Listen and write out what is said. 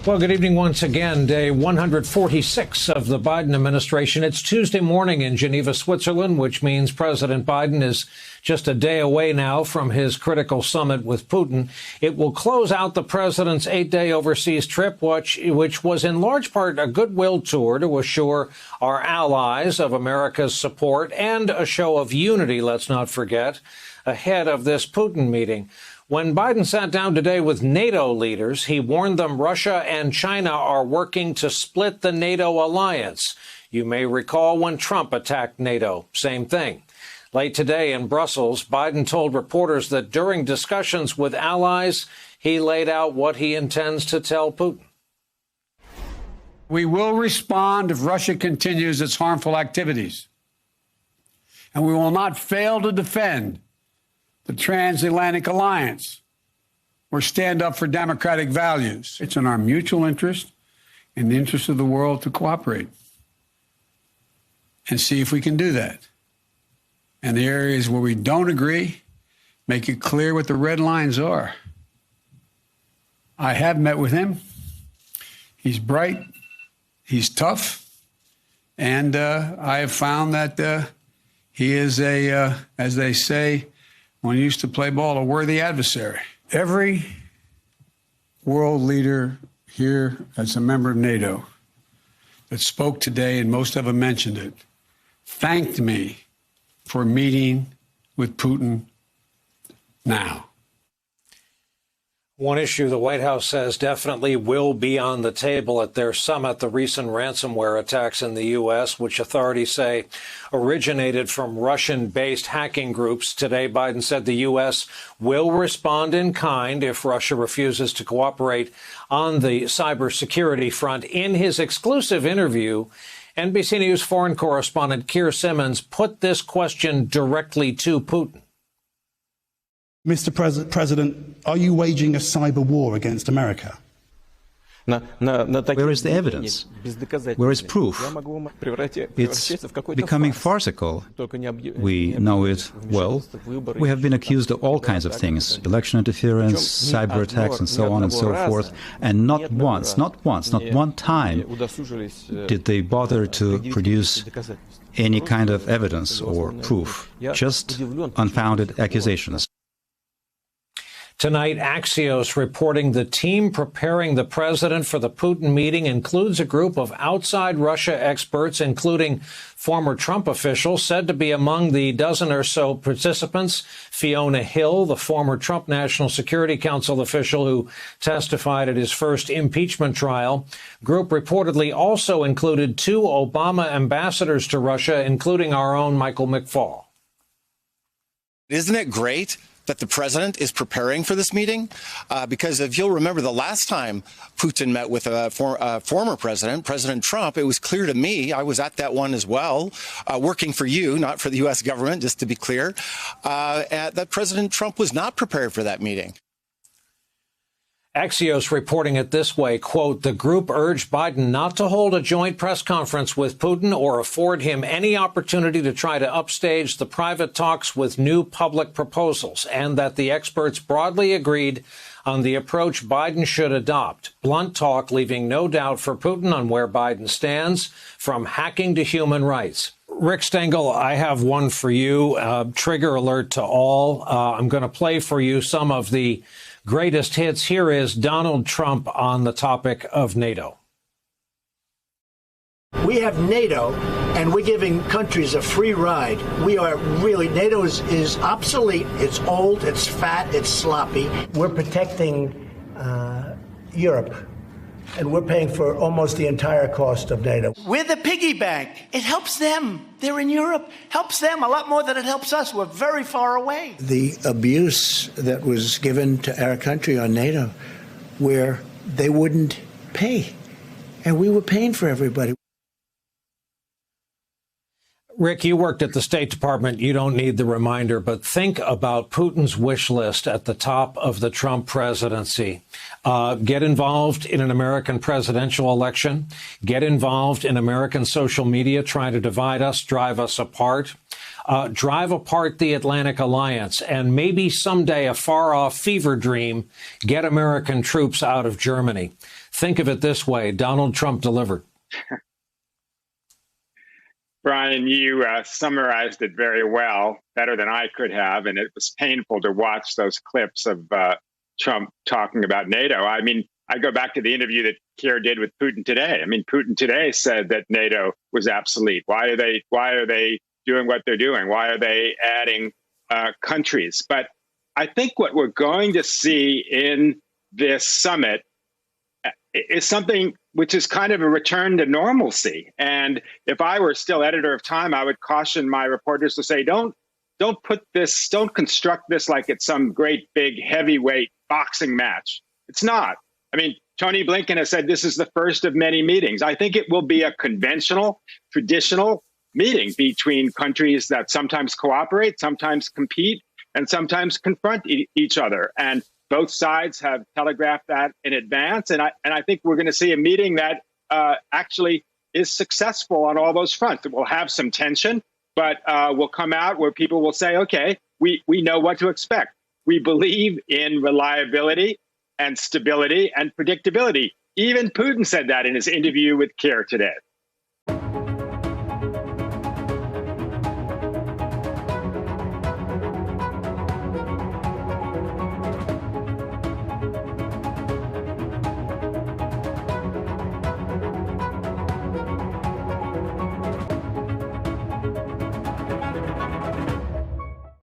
Well, good evening once again. Day 146 of the Biden administration. It's Tuesday morning in Geneva, Switzerland, which means President Biden is just a day away now from his critical summit with Putin. It will close out the president's 8-day overseas trip, which was in large part a goodwill tour to assure our allies of America's support and a show of unity, let's not forget, ahead of this Putin meeting. When Biden sat down today with NATO leaders, he warned them Russia and China are working to split the NATO alliance. You may recall when Trump attacked NATO. Same thing. Late today in Brussels, Biden told reporters that during discussions with allies, he laid out what he intends to tell Putin. We will respond if Russia continues its harmful activities. And we will not fail to defend the transatlantic alliance, or stand up for democratic values. It's in our mutual interest, in the interest of the world, to cooperate and see if we can do that. And the areas where we don't agree, make it clear what the red lines are. I have met with him. He's bright, he's tough, and I have found that he is as they say, when he used to play ball, a worthy adversary. Every world leader here as a member of NATO that spoke today, and most of them mentioned it, thanked me for meeting with Putin now. One issue the White House says definitely will be on the table at their summit, the recent ransomware attacks in the U.S., which authorities say originated from Russian-based hacking groups. Today, Biden said the U.S. will respond in kind if Russia refuses to cooperate on the cybersecurity front. In his exclusive interview, NBC News foreign correspondent Keir Simmons put this question directly to Putin. Mr. President, are you waging a cyber war against America? Where is the evidence? Where is proof? It's becoming farcical. We know it well. We have been accused of all kinds of things, election interference, cyber attacks, and so on and so forth. And not one time did they bother to produce any kind of evidence or proof, just unfounded accusations. Tonight, Axios reporting the team preparing the president for the Putin meeting includes a group of outside Russia experts, including former Trump officials said to be among the dozen or so participants. Fiona Hill, the former Trump National Security Council official who testified at his first impeachment trial. Group reportedly also included 2 Obama ambassadors to Russia, including our own Michael McFaul. Isn't it great that the president is preparing for this meeting? Because if you'll remember, the last time Putin met with a former president, President Trump, it was clear to me, I was at that one as well, working for you, not for the U.S. government, just to be clear, that President Trump was not prepared for that meeting. Axios reporting it this way, quote, the group urged Biden not to hold a joint press conference with Putin or afford him any opportunity to try to upstage the private talks with new public proposals, and that the experts broadly agreed on the approach Biden should adopt. Blunt talk, leaving no doubt for Putin on where Biden stands, from hacking to human rights. Rick Stengel, I have one for you. Trigger alert to all. I'm going to play for you some of the greatest hits. Here is Donald Trump on the topic of NATO. We have NATO, and we're giving countries a free ride. We are really, NATO is obsolete. It's old, it's fat, it's sloppy. We're protecting Europe, and we're paying for almost the entire cost of NATO. We're the piggy bank. It helps them. They're in Europe. Helps them a lot more than it helps us. We're very far away. The abuse that was given to our country on NATO, where they wouldn't pay, and we were paying for everybody. Rick, you worked at the State Department. You don't need the reminder, but think about Putin's wish list at the top of the Trump presidency. Get involved in an American presidential election. Get involved in American social media trying to divide us, drive us apart. drive apart the Atlantic Alliance, and maybe someday a far-off fever dream, get American troops out of Germany. Think of it this way, Donald Trump delivered. Brian, you summarized it very well, better than I could have, and it was painful to watch those clips of Trump talking about NATO. I mean, I go back to the interview that Keir did with Putin today. I mean, Putin today said that NATO was obsolete. Why are they doing what they're doing? Why are they adding countries? But I think what we're going to see in this summit is something which is kind of a return to normalcy. And if I were still editor of Time, I would caution my reporters to say, don't construct this like it's some great big heavyweight boxing match. It's not. I mean, Tony Blinken has said this is the first of many meetings. I think it will be a conventional, traditional meeting between countries that sometimes cooperate, sometimes compete, and sometimes confront each other. And both sides have telegraphed that in advance. And I think we're going to see a meeting that actually is successful on all those fronts. It will have some tension, but will come out where people will say, okay, we know what to expect. We believe in reliability and stability and predictability. Even Putin said that in his interview with Keir today.